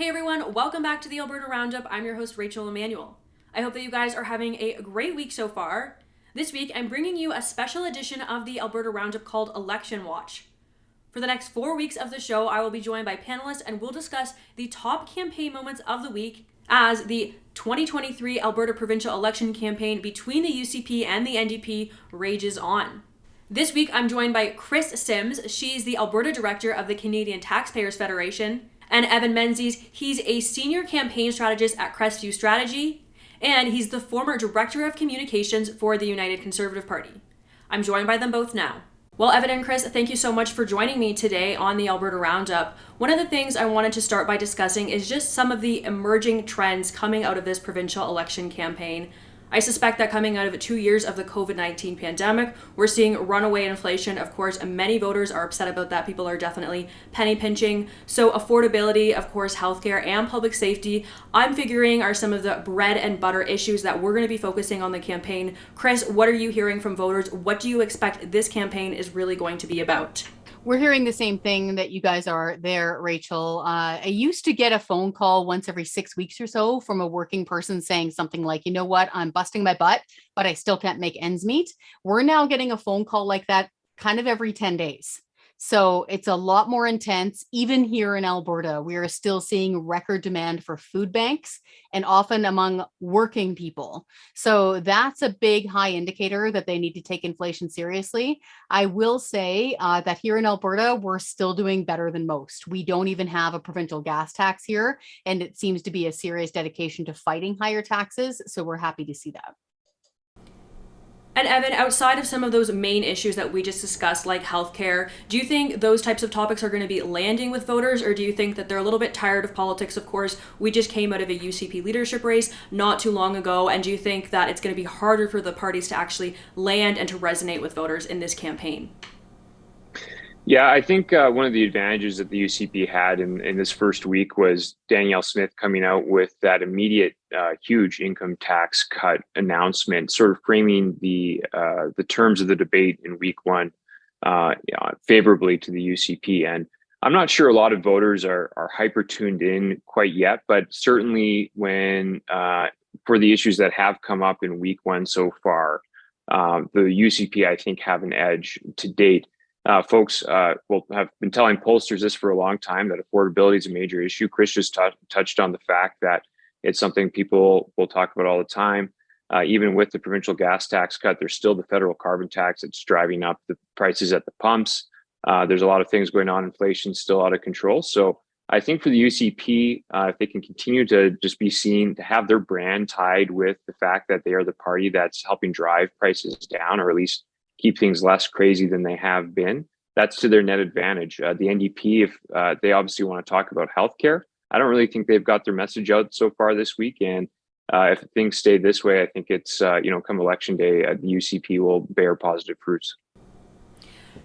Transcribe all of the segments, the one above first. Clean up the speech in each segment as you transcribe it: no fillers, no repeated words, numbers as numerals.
Hey everyone, welcome back to the Alberta Roundup. I'm your host, Rachel Emmanuel. I hope that you guys are having a great week so far. This week, I'm bringing you a special edition of the Alberta Roundup called Election Watch. For the next 4 weeks of the show, I will be joined by panelists and we'll discuss the top campaign moments of the week as the 2023 Alberta provincial election campaign between the UCP and the NDP rages on. This week, I'm joined by Kris Sims. She's the Alberta Director of the Canadian Taxpayers Federation. And Evan Menzies, he's a senior campaign strategist at Crestview Strategy, and he's the former Director of Communications for the United Conservative Party. I'm joined by them both now. Well, Evan and Kris, thank you so much for joining me today on the Alberta Roundup. One of the things I wanted to start by discussing is just some of the emerging trends coming out of this provincial election campaign. I suspect that coming out of 2 years of the COVID-19 pandemic, we're seeing runaway inflation. Of course, many voters are upset about that. People are definitely penny pinching. So affordability, of course, healthcare and public safety, I'm figuring are some of the bread and butter issues that we're going to be focusing on the campaign. Kris, what are you hearing from voters? What do you expect this campaign is really going to be about? We're hearing the same thing that you guys are there, Rachel. I used to get a phone call once every 6 weeks or so from a working person saying something like, you know what, I'm busting my butt, but I still can't make ends meet. We're now getting a phone call like that kind of every 10 days. So it's a lot more intense. Even here in Alberta, we are still seeing record demand for food banks and often among working people. So that's a big high indicator that they need to take inflation seriously. I will say that here in Alberta, we're still doing better than most. We don't even have a provincial gas tax here, and it seems to be a serious dedication to fighting higher taxes. So we're happy to see that. And Evan, outside of some of those main issues that we just discussed, like healthcare, do you think those types of topics are going to be landing with voters, or do you think that they're a little bit tired of politics? Of course, we just came out of a UCP leadership race not too long ago, and do you think that it's going to be harder for the parties to actually land and to resonate with voters in this campaign? Yeah, I think one of the advantages that the UCP had in this first week was Danielle Smith coming out with that immediate huge income tax cut announcement, sort of framing the terms of the debate in week one favorably to the UCP. And I'm not sure a lot of voters are hyper tuned in quite yet, but certainly when for the issues that have come up in week one so far, the UCP, I think, have an edge to date. Folks have been telling pollsters this for a long time, that affordability is a major issue. Kris just touched on the fact that it's something people will talk about all the time. Even with the provincial gas tax cut, there's still the federal carbon tax that's driving up the prices at the pumps. There's a lot of things going on. Inflation still out of control. So I think for the UCP, if they can continue to just be seen to have their brand tied with the fact that they are the party that's helping drive prices down, or at least keep things less crazy than they have been, that's to their net advantage. The NDP, if they obviously want to talk about healthcare, I don't really think they've got their message out so far this week. And if things stay this way, I think it's, come election day, the UCP will bear positive fruits.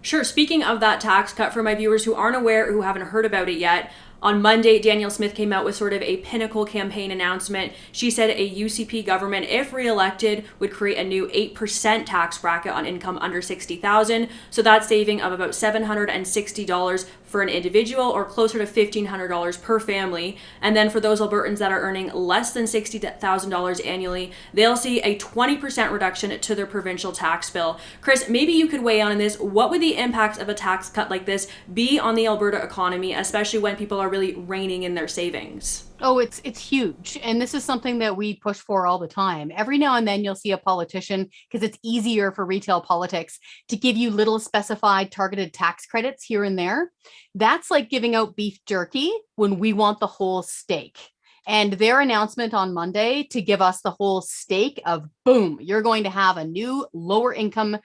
Sure. Speaking of that tax cut, for my viewers who aren't aware, who haven't heard about it yet, on Monday, Danielle Smith came out with sort of a pinnacle campaign announcement. She said a UCP government, if reelected, would create a new 8% tax bracket on income under $60,000. So that's saving of about $760 for an individual, or closer to $1,500 per family. And then for those Albertans that are earning less than $60,000 annually, they'll see a 20% reduction to their provincial tax bill. Kris, maybe you could weigh in on this. What would the impacts of a tax cut like this be on the Alberta economy, especially when people are really reining in their savings? Oh, it's huge. And this is something that we push for all the time. Every now and then you'll see a politician, because it's easier for retail politics to give you little specified targeted tax credits here and there. That's like giving out beef jerky when we want the whole steak. And their announcement on Monday to give us the whole steak of, boom, you're going to have a new lower income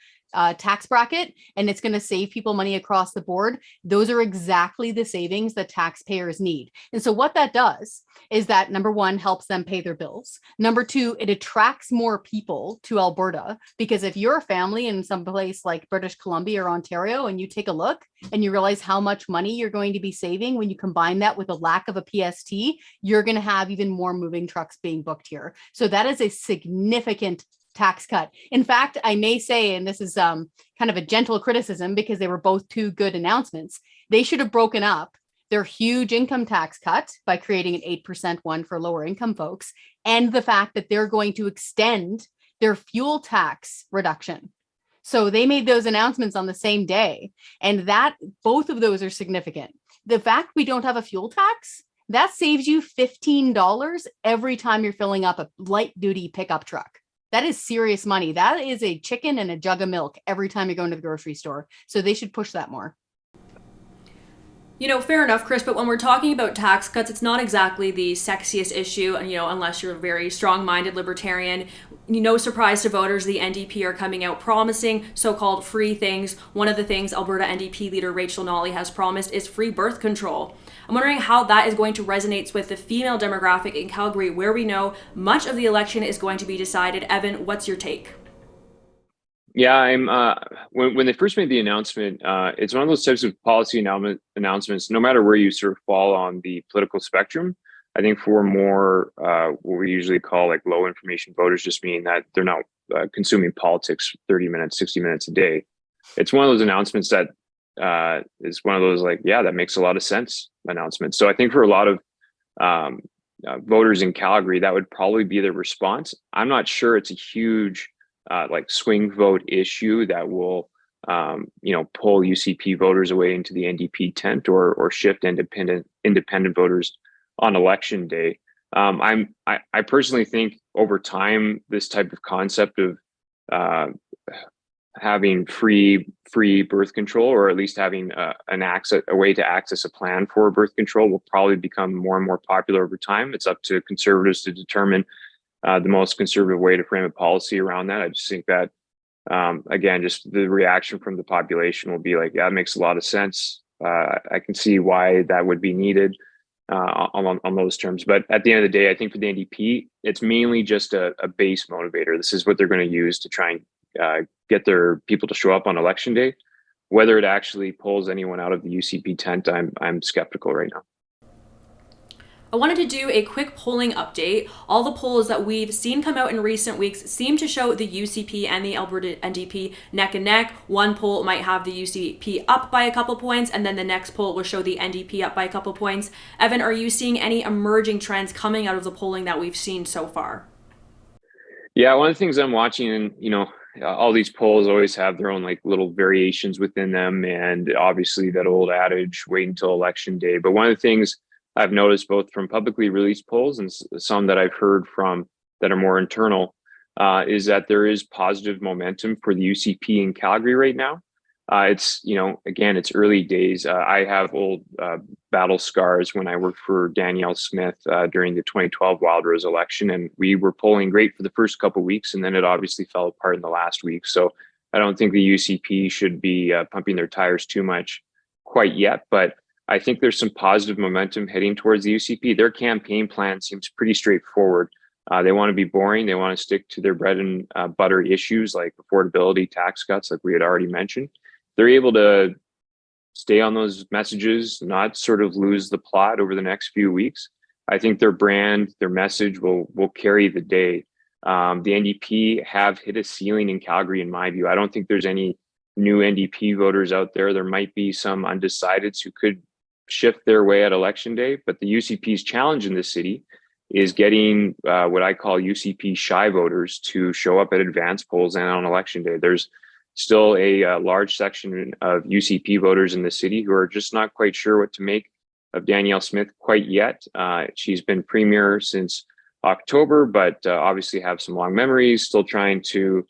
tax bracket, and it's going to save people money across the board. Those are exactly the savings that taxpayers need. And so what that does is that, number one, helps them pay their bills. Number two, it attracts more people to Alberta, because if you're a family in some place like British Columbia or Ontario, and you take a look and you realize how much money you're going to be saving when you combine that with a lack of a PST, you're going to have even more moving trucks being booked here. So that is a significant tax cut. In fact, I may say, and this is kind of a gentle criticism because they were both two good announcements, they should have broken up their huge income tax cut by creating an 8% one for lower income folks, and the fact that they're going to extend their fuel tax reduction. So they made those announcements on the same day, and that both of those are significant. The fact we don't have a fuel tax, that saves you $15 every time you're filling up a light duty pickup truck. That is serious money. That is a chicken and a jug of milk every time you go into the grocery store. So they should push that more. Fair enough, Kris, but when we're talking about tax cuts, it's not exactly the sexiest issue, unless you're a very strong-minded libertarian. No surprise to voters, the NDP are coming out promising so-called free things. One of the things Alberta NDP leader Rachel Notley has promised is free birth control. I'm wondering how that is going to resonate with the female demographic in Calgary, where we know much of the election is going to be decided. Evan, what's your take? Yeah, I'm. When they first made the announcement, it's one of those types of policy announcements. No matter where you sort of fall on the political spectrum, I think for more what we usually call like low information voters, just meaning that they're not consuming politics 30 minutes, 60 minutes a day. It's one of those announcements that is one of those like, yeah, that makes a lot of sense announcements. So I think for a lot of voters in Calgary, that would probably be their response. I'm not sure it's a huge like swing vote issue that will, pull UCP voters away into the NDP tent or shift independent voters on election day. I personally think over time, this type of concept of having free birth control, or at least having a way to access a plan for birth control, will probably become more and more popular over time. It's up to conservatives to determine the most conservative way to frame a policy around that. I just think that, again, just the reaction from the population will be like, yeah, it makes a lot of sense. I can see why that would be needed on those terms. But at the end of the day, I think for the NDP, it's mainly just a base motivator. This is what they're going to use to try and get their people to show up on election day. Whether it actually pulls anyone out of the UCP tent, I'm skeptical right now. I wanted to do a quick polling update. All the polls that we've seen come out in recent weeks seem to show the UCP and the Alberta NDP neck and neck. One poll might have the UCP up by a couple points, and then the next poll will show the NDP up by a couple points. Evan, are you seeing any emerging trends coming out of the polling that we've seen so far? Yeah, one of the things I'm watching, and all these polls always have their own like little variations within them, and obviously that old adage, wait until election day. But one of the things I've noticed, both from publicly released polls and some that I've heard from that are more internal, is that there is positive momentum for the UCP in Calgary right now. It's, again, it's early days. I have old battle scars when I worked for Danielle Smith during the 2012 Wildrose election, and we were polling great for the first couple of weeks, and then it obviously fell apart in the last week. So I don't think the UCP should be pumping their tires too much quite yet, but I think there's some positive momentum heading towards the UCP. Their campaign plan seems pretty straightforward. They want to be boring. They want to stick to their bread and butter issues like affordability, tax cuts, like we had already mentioned. They're able to stay on those messages, not sort of lose the plot over the next few weeks. I think their brand, their message will carry the day. The NDP have hit a ceiling in Calgary, in my view. I don't think there's any new NDP voters out there. There might be some undecideds who could shift their way at election day, but the UCP's challenge in this city is getting what I call UCP shy voters to show up at advance polls and on election day. There's still a large section of UCP voters in the city who are just not quite sure what to make of Danielle Smith quite yet. She's been premier since October, but obviously have some long memories, still trying to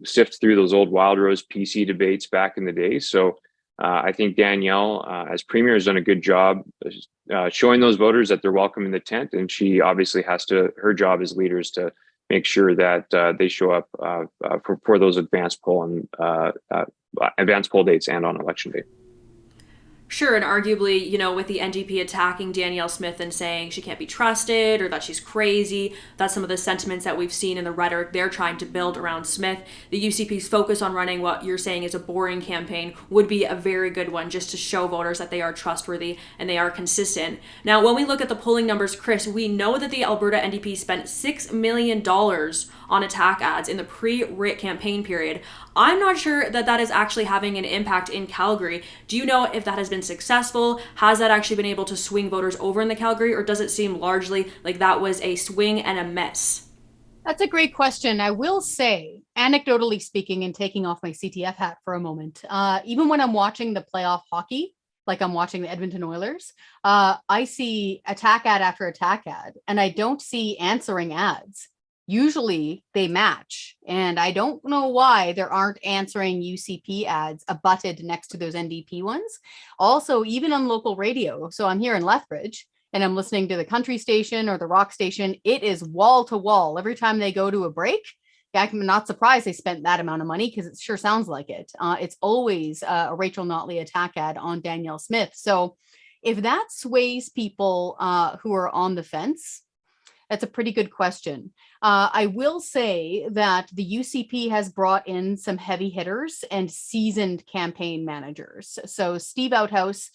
sift through those old Wildrose PC debates back in the day. So I think Danielle, as premier, has done a good job showing those voters that they're welcome in the tent, and she obviously her job as leaders to make sure that they show up for those advanced poll dates and on election day. Sure, and arguably, with the NDP attacking Danielle Smith and saying she can't be trusted or that she's crazy, that's some of the sentiments that we've seen in the rhetoric they're trying to build around Smith. The UCP's focus on running what you're saying is a boring campaign would be a very good one, just to show voters that they are trustworthy and they are consistent. Now, when we look at the polling numbers, Kris, we know that the Alberta NDP spent $6 million on attack ads in the pre-writ campaign period. I'm not sure that is actually having an impact in Calgary. Do you know if that has been been successful? Has that actually been able to swing voters over in the Calgary, or does it seem largely like that was a swing and a miss? That's a great question. I will say, anecdotally speaking, and taking off my CTF hat for a moment, even when I'm watching the playoff hockey, like I'm watching the Edmonton Oilers, I see attack ad after attack ad, and I don't see answering ads. Usually they match, and I don't know why there aren't answering UCP ads abutted next to those NDP ones. Also, even on local radio, so I'm here in Lethbridge, and I'm listening to the country station or the rock station, it is wall to wall. Every time they go to a break, I'm not surprised they spent that amount of money because it sure sounds like it. It's always a Rachel Notley attack ad on Danielle Smith. So if that sways people who are on the fence, that's a pretty good question. I will say that the UCP has brought in some heavy hitters and seasoned campaign managers. So Steve Outhouse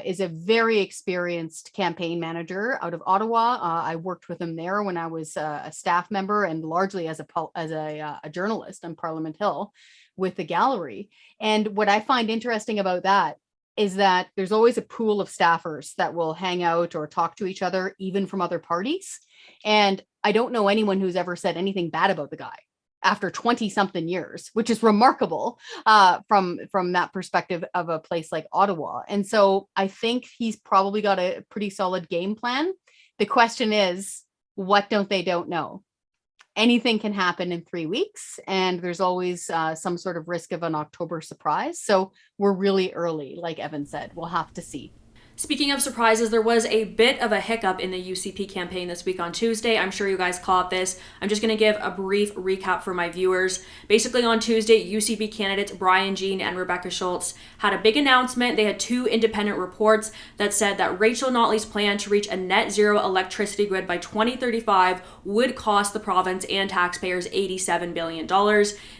is a very experienced campaign manager out of Ottawa. I worked with him there when I was a staff member and largely as a journalist on Parliament Hill with the gallery. And what I find interesting about that is that there's always a pool of staffers that will hang out or talk to each other, even from other parties. And I don't know anyone who's ever said anything bad about the guy after 20 something years, which is remarkable from that perspective of a place like Ottawa. And so I think he's probably got a pretty solid game plan. The question is, what don't know? Anything can happen in 3 weeks, and there's always some sort of risk of an October surprise. So we're really early, like Evan said. We'll have to see. Speaking of surprises, there was a bit of a hiccup in the UCP campaign this week on Tuesday. I'm sure you guys caught this. I'm just going to give a brief recap for my viewers. Basically, on Tuesday, UCP candidates Brian Jean and Rebecca Schultz had a big announcement. They had two independent reports that said that Rachel Notley's plan to reach a net zero electricity grid by 2035 would cost the province and taxpayers $87 billion.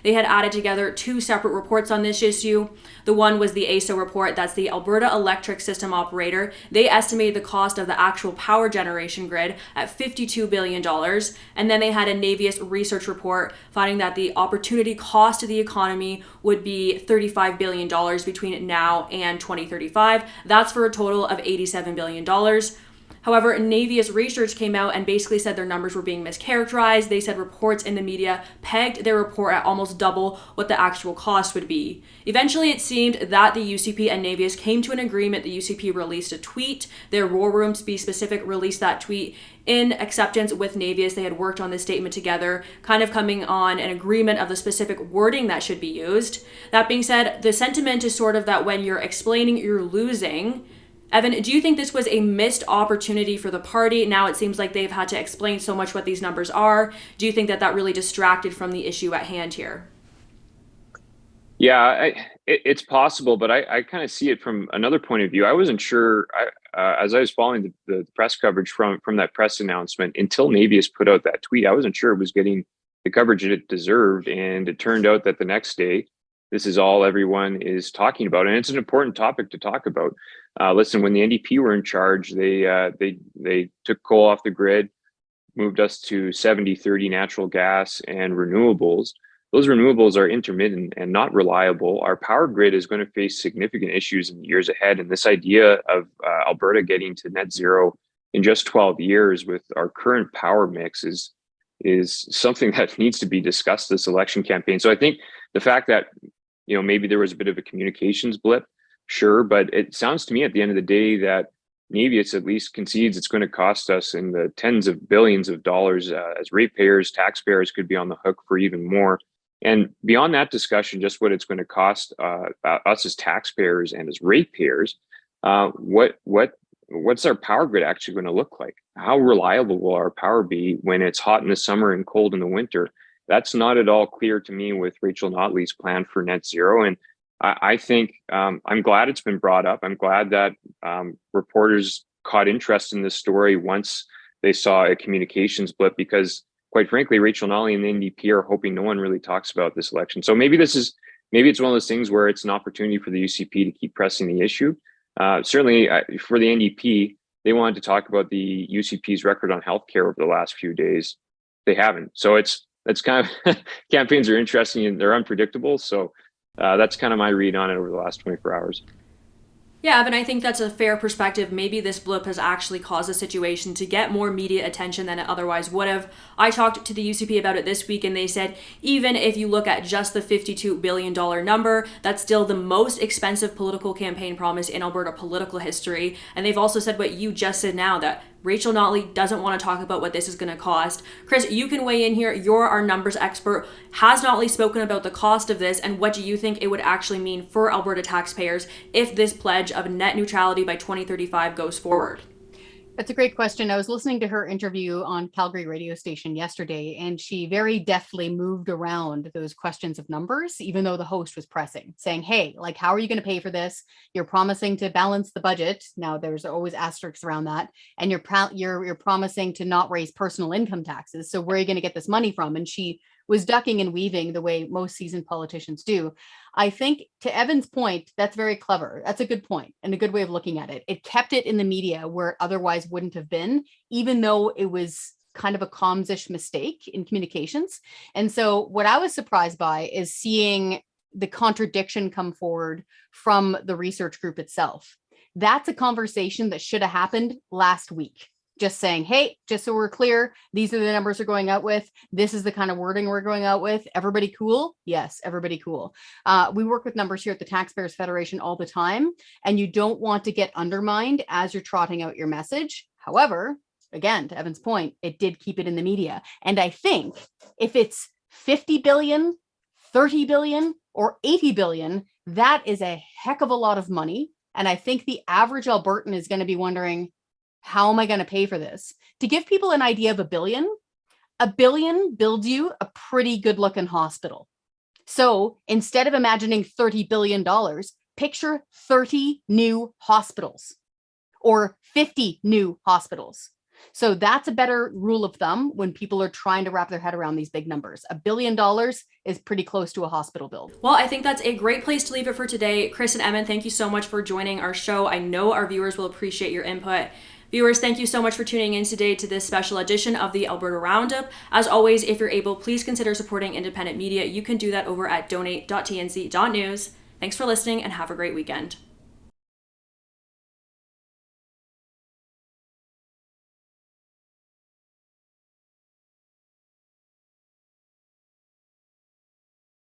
They had added together two separate reports on this issue. The one was the AESO report, that's the Alberta Electric System Operator. They estimated the cost of the actual power generation grid at $52 billion. And then they had a Navius research report finding that the opportunity cost to the economy would be $35 billion between now and 2035. That's for a total of $87 billion. However, Navius Research came out and basically said their numbers were being mischaracterized. They said reports in the media pegged their report at almost double what the actual cost would be. Eventually, it seemed that the UCP and Navius came to an agreement. The UCP released a tweet. Their War Room, to be specific, released that tweet in acceptance with Navius. They had worked on this statement together, kind of coming on an agreement of the specific wording that should be used. That being said, the sentiment is sort of that when you're explaining, you're losing. Evan, do you think this was a missed opportunity for the party? Now it seems like they've had to explain so much what these numbers are. Do you think that that really distracted from the issue at hand here? Yeah, it's possible, but I kind of see it from another point of view. I wasn't sure, as I was following the press coverage from that press announcement, until Navius put out that tweet, I wasn't sure it was getting the coverage it deserved. And it turned out that the next day, this is all everyone is talking about. And it's an important topic to talk about. Listen, when the NDP were in charge, they took coal off the grid, moved us to 70-30 natural gas and renewables. Those renewables are intermittent and not reliable. Our power grid is going to face significant issues in the years ahead. And this idea of Alberta getting to net zero in just 12 years with our current power mix is something that needs to be discussed this election campaign. So I think the fact that, maybe there was a bit of a communications blip, sure, but it sounds to me at the end of the day that Navius at least concedes it's going to cost us in the tens of billions of dollars as ratepayers, taxpayers could be on the hook for even more. And beyond that discussion, just what it's going to cost us as taxpayers and as ratepayers, what's our power grid actually going to look like? How reliable will our power be when it's hot in the summer and cold in the winter? That's not at all clear to me with Rachel Notley's plan for net zero. And I think I'm glad it's been brought up. I'm glad that reporters caught interest in this story once they saw a communications blip, because quite frankly, Rachel Notley and the NDP are hoping no one really talks about this election. So maybe it's one of those things where it's an opportunity for the UCP to keep pressing the issue. Certainly for the NDP, they wanted to talk about the UCP's record on healthcare over the last few days. They haven't. So it's kind of campaigns are interesting and they're unpredictable. So that's kind of my read on it over the last 24 hours. Yeah, Evan, I think that's a fair perspective. Maybe this blip has actually caused the situation to get more media attention than it otherwise would have. I talked to the UCP about it this week, and they said even if you look at just the $52 billion number, that's still the most expensive political campaign promise in Alberta political history. And they've also said what you just said now, that Rachel Notley doesn't want to talk about what this is going to cost. Kris, you can weigh in here. You're our numbers expert. Has Notley spoken about the cost of this, and what do you think it would actually mean for Alberta taxpayers if this pledge of net neutrality by 2035 goes forward? That's a great question. I was listening to her interview on Calgary radio station yesterday, and she very deftly moved around those questions of numbers, even though the host was pressing, saying, hey, like, how are you going to pay for this? You're promising to balance the budget. Now, there's always asterisks around that. And you're promising to not raise personal income taxes. So where are you going to get this money from? And she was ducking and weaving the way most seasoned politicians do. I think, to Evan's point, that's very clever. That's a good point and a good way of looking at it. It kept it in the media where it otherwise wouldn't have been, even though it was kind of a comms-ish mistake in communications. And so what I was surprised by is seeing the contradiction come forward from the research group itself. That's a conversation that should have happened last week. Just saying, hey, just so we're clear, these are the numbers we're going out with. This is the kind of wording we're going out with. Everybody cool? Yes, everybody cool. We work with numbers here at the Taxpayers Federation all the time, and you don't want to get undermined as you're trotting out your message. However, again, to Evan's point, it did keep it in the media. And I think if it's 50 billion, 30 billion, or 80 billion, that is a heck of a lot of money. And I think the average Albertan is going to be wondering, how am I going to pay for this? To give people an idea of a billion builds you a pretty good looking hospital. So instead of imagining $30 billion, picture 30 new hospitals or 50 new hospitals. So that's a better rule of thumb when people are trying to wrap their head around these big numbers. $1 billion is pretty close to a hospital build. Well, I think that's a great place to leave it for today. Kris and Emma, thank you so much for joining our show. I know our viewers will appreciate your input. Viewers, thank you so much for tuning in today to this special edition of the Alberta Roundup. As always, if you're able, please consider supporting independent media. You can do that over at donate.tnc.news. Thanks for listening and have a great weekend.